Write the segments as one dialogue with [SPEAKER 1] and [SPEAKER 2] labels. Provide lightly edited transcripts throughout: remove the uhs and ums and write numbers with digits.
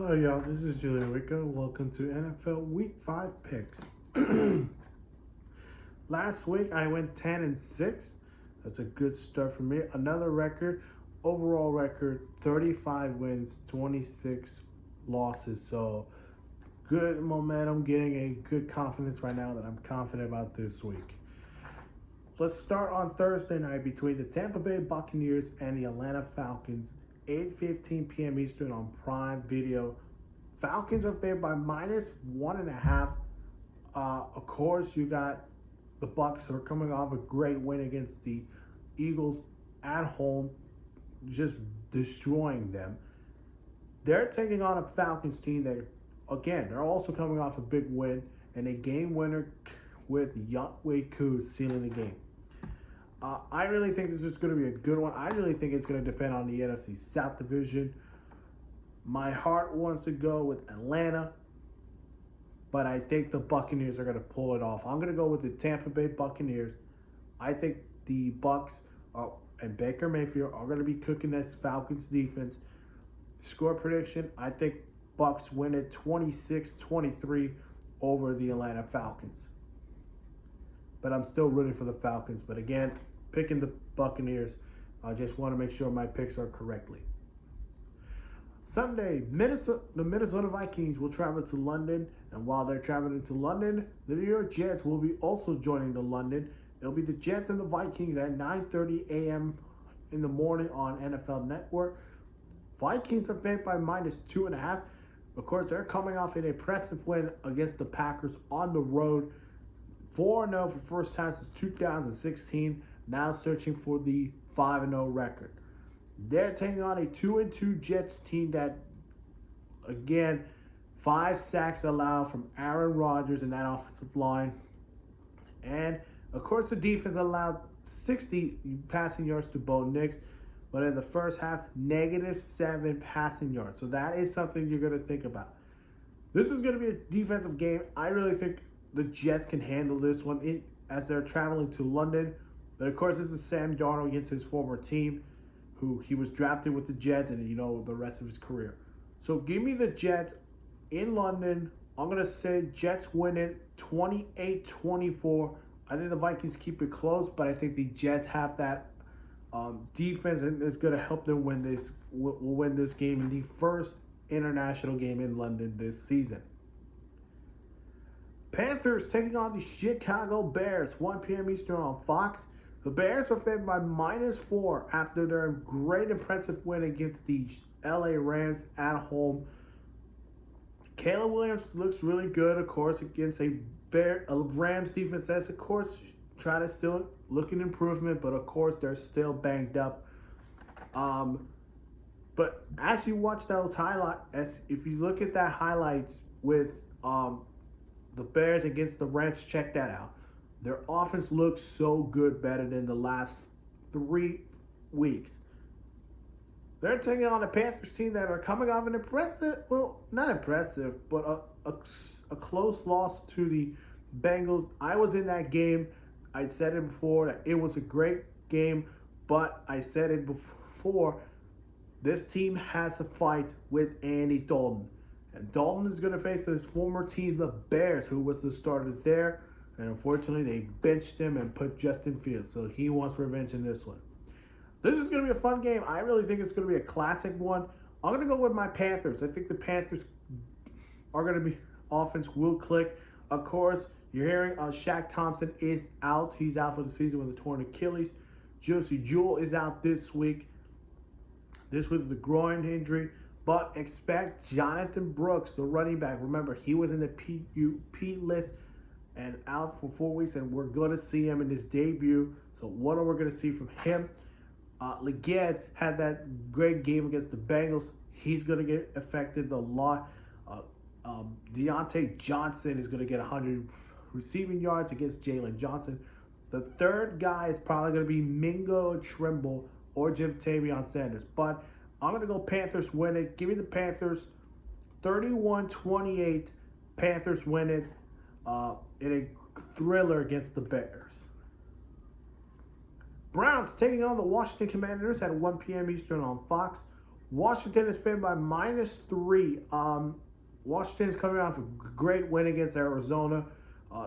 [SPEAKER 1] Hello, y'all. This is Julian Rico. Welcome to NFL Week 5 picks. Last week, I went 10-6. That's a good start for me. Another record, overall record, 35 wins, 26 losses. So, good momentum, getting a good confidence right now that I'm confident about this week. Let's start on Thursday night between the Tampa Bay Buccaneers and the Atlanta Falcons. 8:15 p.m. Eastern on Prime Video. Falcons are favored by -1.5. Of course, you got the Bucs who are coming off a great win against the Eagles at home, just destroying them. They're taking on a Falcons team that, again, they're also coming off a big win and a game winner with Younghoe Koo sealing the game. I really think this is going to be a good one. I really think it's going to depend on the NFC South Division. My heart wants to go with Atlanta, but I think the Buccaneers are going to pull it off. I'm going to go with the Tampa Bay Buccaneers. I think the Bucs and Baker Mayfield are going to be cooking this Falcons defense. Score prediction, I think Bucs win it 26-23 over the Atlanta Falcons. But I'm still rooting for the Falcons. But again, picking the Buccaneers. I just want to make sure my picks are correctly. Sunday, the Minnesota Vikings will travel to London. And while they're traveling to London, the New York Jets will be also joining to London. It'll be the Jets and the Vikings at 9:30 a.m. in the morning on NFL Network. Vikings are favored by -2.5. Of course, they're coming off an impressive win against the Packers on the road. 4-0 for first time since 2016, now searching for the 5-0 record. They're taking on a 2-2 Jets team that, again, 5 sacks allowed from Aaron Rodgers in that offensive line. And, of course, the defense allowed 60 passing yards to Bo Nix, but in the first half, -7 passing yards. So that is something you're going to think about. This is going to be a defensive game. I really think the Jets can handle this one as they're traveling to London. But, of course, this is Sam Darnold against his former team, who he was drafted with the Jets and, the rest of his career. So give me the Jets in London. I'm going to say Jets win it 28-24. I think the Vikings keep it close, but I think the Jets have that defense and it's going to help them win this. Will win this game in the first international game in London this season. Panthers taking on the Chicago Bears, 1 p.m. Eastern on Fox. The Bears are favored by -4 after their great impressive win against the LA Rams at home. Caleb Williams looks really good, of course, against a Rams defense that's, of course, trying to still look an improvement, but, of course, they're still banged up. But as you watch those highlights, if you look at that highlights with the Bears against the Rams, check that out. Their offense looks so good, better than the last 3 weeks. They're taking on a Panthers team that are coming off an impressive, well, not impressive, but a close loss to the Bengals. I was in that game. I said it before that it was a great game, but I said it before, this team has to fight with Andy Dalton. And Dalton is going to face his former team, the Bears, who was the starter there. And unfortunately, they benched him and put Justin Fields. So he wants revenge in this one. This is going to be a fun game. I really think it's going to be a classic one. I'm going to go with my Panthers. I think the Panthers are going to be, offense will click. Of course, you're hearing Shaq Thompson is out. He's out for the season with a torn Achilles. Josie Jewell is out this week. This was the groin injury. But expect Jonathan Brooks, the running back. Remember, he was in the PUP list and out for 4 weeks, and we're going to see him in his debut. So what are we going to see from him? Leggett had that great game against the Bengals. He's going to get affected a lot. Deontay Johnson is going to get 100 receiving yards against Jalen Johnson. The third guy is probably going to be Mingo Trimble or Javonte Sanders. But I'm going to go Panthers win it. Give me the Panthers 31-28. Panthers win it in a thriller against the Bears. Browns taking on the Washington Commanders at 1 p.m. Eastern on Fox. Washington is favored by -3. Washington is coming off a great win against Arizona.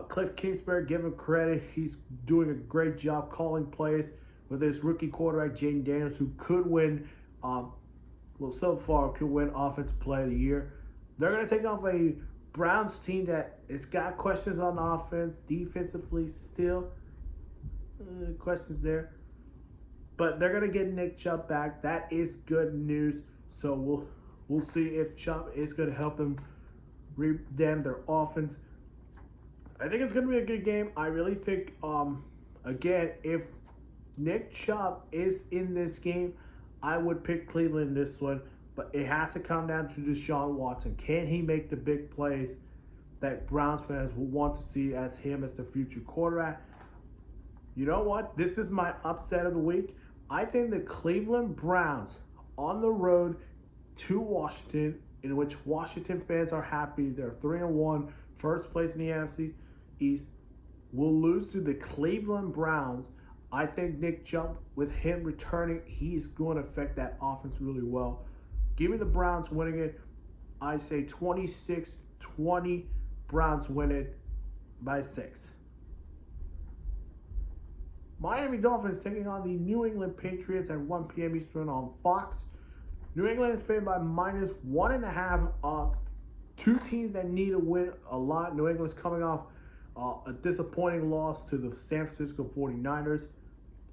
[SPEAKER 1] Cliff Kingsbury, give him credit. He's doing a great job calling plays with his rookie quarterback, Jaden Daniels, who could win, so far could win Offensive Player of the Year. They're going to take off a Browns team that has got questions on offense, defensively still questions there. But they're going to get Nick Chubb back. That is good news. So we'll see if Chubb is going to help them revamp their offense. I think it's going to be a good game. I really think, again, if Nick Chubb is in this game, I would pick Cleveland in this one. But it has to come down to Deshaun Watson. Can he make the big plays that Browns fans will want to see as him as the future quarterback? You know what? This is my upset of the week. I think the Cleveland Browns on the road to Washington, in which Washington fans are happy. They're 3-1, first place in the NFC East, will lose to the Cleveland Browns. I think Nick Chubb, with him returning, he's going to affect that offense really well. Give me the Browns winning it. I say 26-20. Browns win it by 6. Miami Dolphins taking on the New England Patriots at 1 p.m. Eastern on Fox. New England is favored by -1.5. Two teams that need to win a lot. New England's coming off a disappointing loss to the San Francisco 49ers.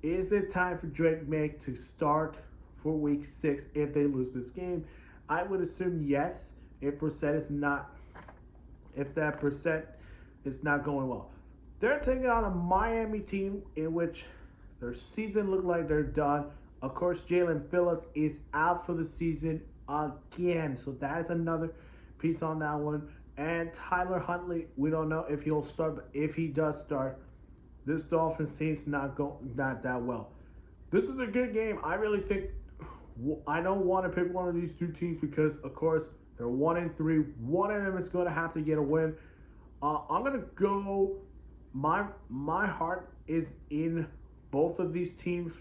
[SPEAKER 1] Is it time for Drake May to start for Week 6 if they lose this game? I would assume yes. If that percent is not going well. They're taking on a Miami team in which their season looked like they're done. Of course, Jalen Phillips is out for the season again. So that is another piece on that one. And Tyler Huntley, we don't know if he'll start, but if he does start, this Dolphins team's not that well. This is a good game. I really think I don't want to pick one of these two teams because, of course, they're 1-3. One of them is going to have to get a win. I'm going to go. My heart is in both of these teams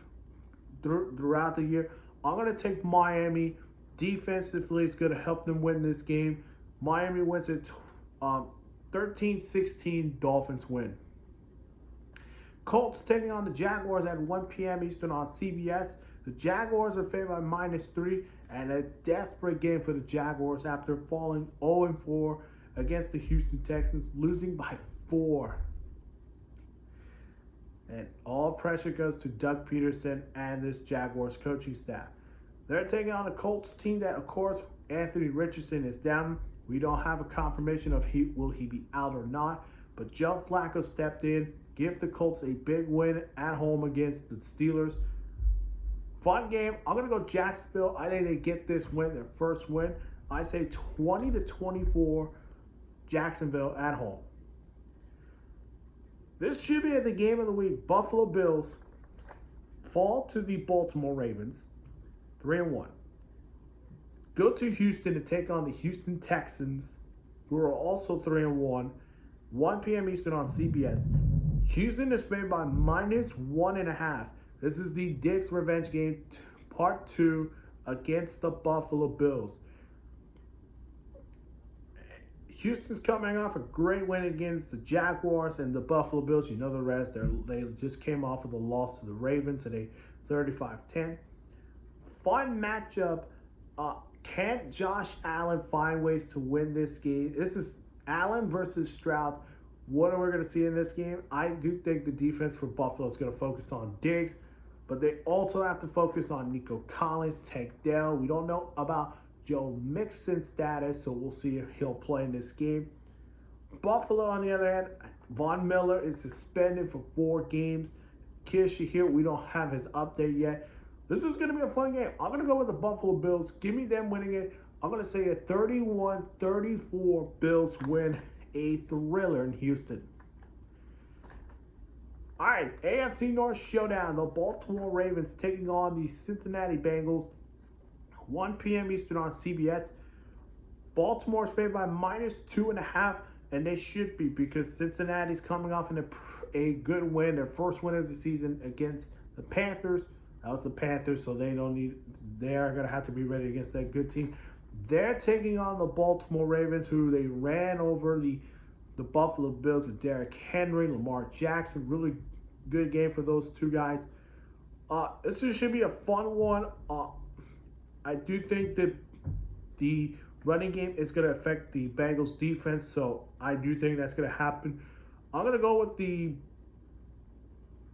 [SPEAKER 1] throughout the year. I'm going to take Miami. Defensively, it's going to help them win this game. Miami wins it 13-16. Dolphins win. Colts taking on the Jaguars at 1 p.m. Eastern on CBS. The Jaguars are favored by -3, and a desperate game for the Jaguars after falling 0-4 against the Houston Texans, losing by 4. And all pressure goes to Doug Peterson and this Jaguars coaching staff. They're taking on a Colts team that, of course, Anthony Richardson is down. We don't have a confirmation of will he be out or not. But Joe Flacco stepped in, give the Colts a big win at home against the Steelers. Fun game. I'm going to go Jacksonville. I think they get this win, their first win. I say 20-24 Jacksonville at home. This should be the game of the week. Buffalo Bills fall to the Baltimore Ravens, 3-1. Go to Houston to take on the Houston Texans, who are also 3-1. 1 p.m. Eastern on CBS. Houston is favored by -1.5. This is the Dick's Revenge Game, Part 2, against the Buffalo Bills. Houston's coming off a great win against the Jaguars and the Buffalo Bills. You know the rest. They just came off of the loss to the Ravens at a 35-10. Fun matchup. Can Josh Allen find ways to win this game? This is Allen versus Stroud. What are we going to see in this game? I do think the defense for Buffalo is going to focus on Diggs, but they also have to focus on Nico Collins, Tank Dell. We don't know about Joe Mixon's status, so we'll see if he'll play in this game. Buffalo, on the other hand, Von Miller is suspended for 4 games. Kid Shahir, we don't have his update yet. This is going to be a fun game. I'm going to go with the Buffalo Bills. Give me them winning it. I'm going to say a 31-34 Bills win, a thriller in Houston. All right, AFC North Showdown. The Baltimore Ravens taking on the Cincinnati Bengals. 1 p.m. Eastern on CBS. Baltimore is favored by -2.5, and they should be because Cincinnati's coming off in a good win, their first win of the season against the Panthers. That was the Panthers, so they are going to have to be ready against that good team. They're taking on the Baltimore Ravens, who they ran over the Buffalo Bills with Derrick Henry, Lamar Jackson. Really good game for those two guys. This should be a fun one. I do think that the running game is going to affect the Bengals defense, so I do think that's going to happen. I'm going to go with the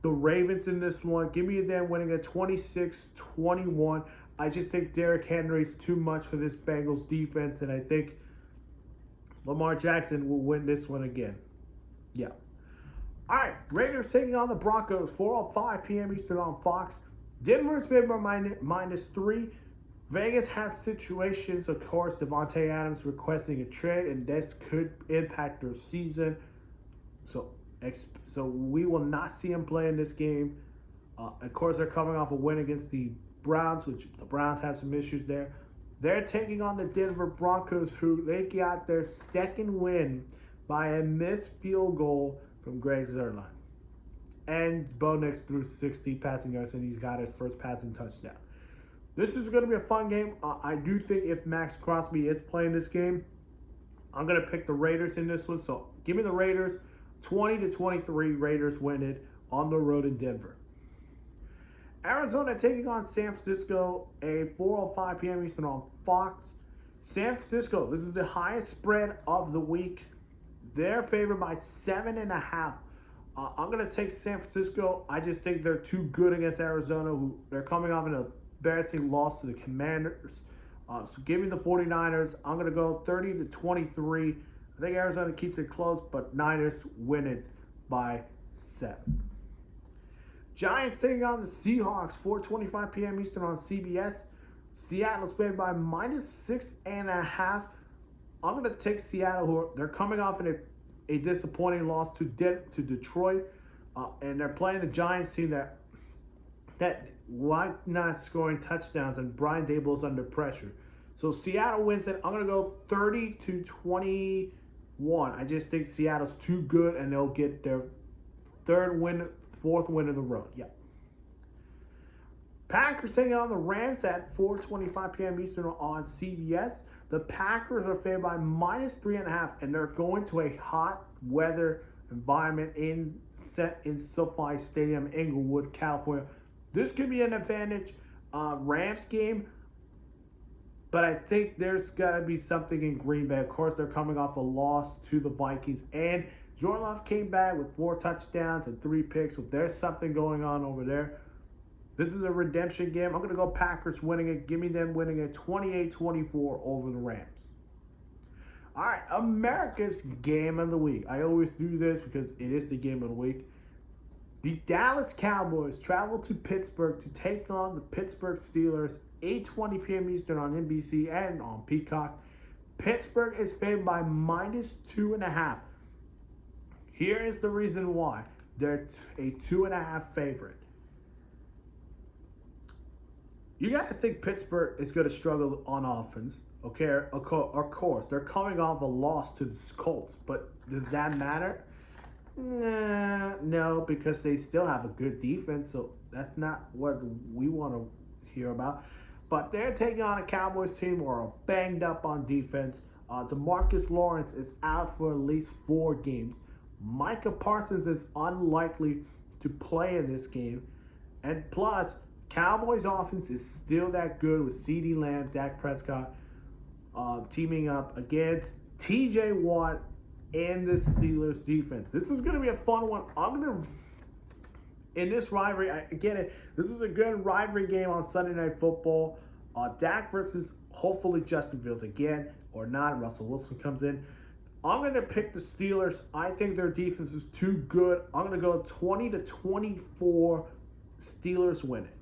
[SPEAKER 1] Ravens in this one. Give me them winning at 26-21. I just think Derrick Henry's too much for this Bengals defense, and I think Lamar Jackson will win this one again. Yeah. All right, Raiders taking on the Broncos, 4:05 p.m. Eastern on Fox. Denver's favored by -3. Vegas has situations, of course, Devontae Adams requesting a trade, and this could impact their season. So we will not see him play in this game. Of course, they're coming off a win against the Browns, which the Browns have some issues there. They're taking on the Denver Broncos, who they got their second win by a missed field goal from Greg Zuerlein. And Bo Nix threw 60 passing yards, and he's got his first passing touchdown. This is going to be a fun game. I do think if Max Crosby is playing this game, I'm going to pick the Raiders in this one. So give me the Raiders. 20-23, Raiders win it on the road in Denver. Arizona taking on San Francisco, a 4:05 p.m. Eastern on Fox. San Francisco, this is the highest spread of the week. They're favored by 7.5. I'm going to take San Francisco. I just think they're too good against Arizona, who they're coming off an embarrassing loss to the Commanders. So give me the 49ers. I'm going to go 30-23. I think Arizona keeps it close, but Niners win it by 7. Giants taking on the Seahawks, 4:25 p.m. Eastern on CBS. Seattle's favored by -6.5. I'm going to take Seattle, they're coming off a disappointing loss to Detroit, and they're playing the Giants team that why not scoring touchdowns, and Brian Daboll's under pressure. So Seattle wins it. I'm going to go 30-21. I just think Seattle's too good, and they'll get their fourth win in the road. Yeah. Packers taking on the Rams at 4:25 p.m. Eastern on CBS. The Packers are favored by -3.5, and they're going to a hot weather environment in SoFi Stadium, Inglewood, California. This could be an advantage Rams game, but I think there's got to be something in Green Bay. Of course, they're coming off a loss to the Vikings, and Jordan Love came back with 4 touchdowns and 3 picks, so there's something going on over there. This is a redemption game. I'm going to go Packers winning it. Give me them winning it 28-24 over the Rams. All right, America's game of the week. I always do this because it is the game of the week. The Dallas Cowboys travel to Pittsburgh to take on the Pittsburgh Steelers, 8:20 p.m. Eastern on NBC and on Peacock. Pittsburgh is favored by -2.5. Here is the reason why. They're a 2.5 favorite. You got to think Pittsburgh is going to struggle on offense. Okay, of course, they're coming off a loss to the Colts, but does that matter? No, because they still have a good defense, so that's not what we want to hear about. But they're taking on a Cowboys team who are banged up on defense. DeMarcus Lawrence is out for at least 4 games. Micah Parsons is unlikely to play in this game. And plus, Cowboys offense is still that good with CeeDee Lamb, Dak Prescott teaming up against TJ Watt and the Steelers defense. This is going to be a fun one. In this rivalry, I get it. This is a good rivalry game on Sunday Night Football. Dak versus hopefully Justin Fields again, or not. Russell Wilson comes in. I'm going to pick the Steelers. I think their defense is too good. I'm going to go 20-24. Steelers win it.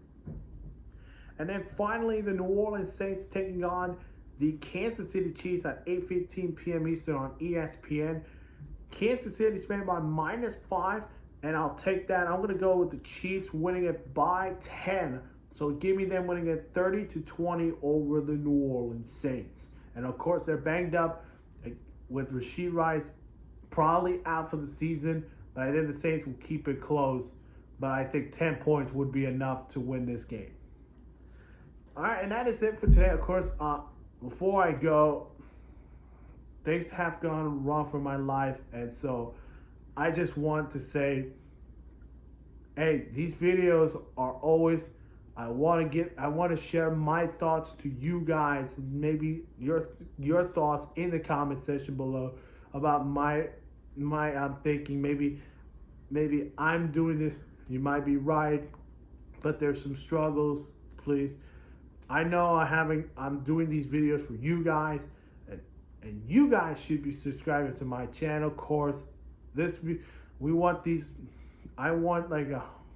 [SPEAKER 1] And then finally, the New Orleans Saints taking on the Kansas City Chiefs at 8:15 p.m. Eastern on ESPN. Kansas City's favored by -5, and I'll take that. I'm going to go with the Chiefs winning it by 10. So give me them winning it 30-20 over the New Orleans Saints. And of course, they're banged up with Rashee Rice probably out for the season, but I think the Saints will keep it close but I think 10 points would be enough to win this game. All right, and that is it for today. Of course, before I go, things have gone wrong for my life, and so I just want to say, hey, these videos are always, I want to share my thoughts to you guys. Maybe your thoughts in the comment section below about my thinking. Maybe I'm doing this. You might be right, but there's some struggles. Please, I know I'm doing these videos for you guys, and you guys should be subscribing to my channel. Of course, we want these. I want like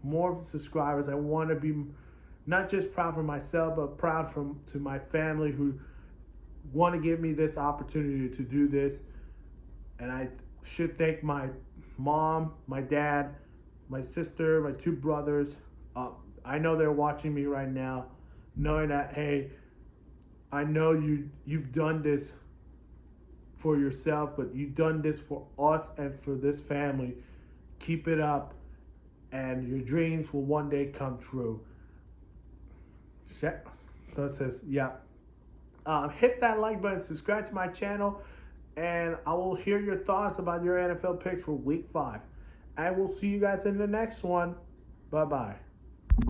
[SPEAKER 1] more subscribers. I want to be not just proud for myself, but proud to my family who want to give me this opportunity to do this. And I should thank my mom, my dad, my sister, my two brothers. I know they're watching me right now, knowing that, hey, I know you've done this for yourself, but you've done this for us and for this family. Keep it up, and your dreams will one day come true. Entonces, yeah. Hit that like button, subscribe to my channel, and I will hear your thoughts about your NFL picks for week 5. I will see you guys in the next one. Bye-bye.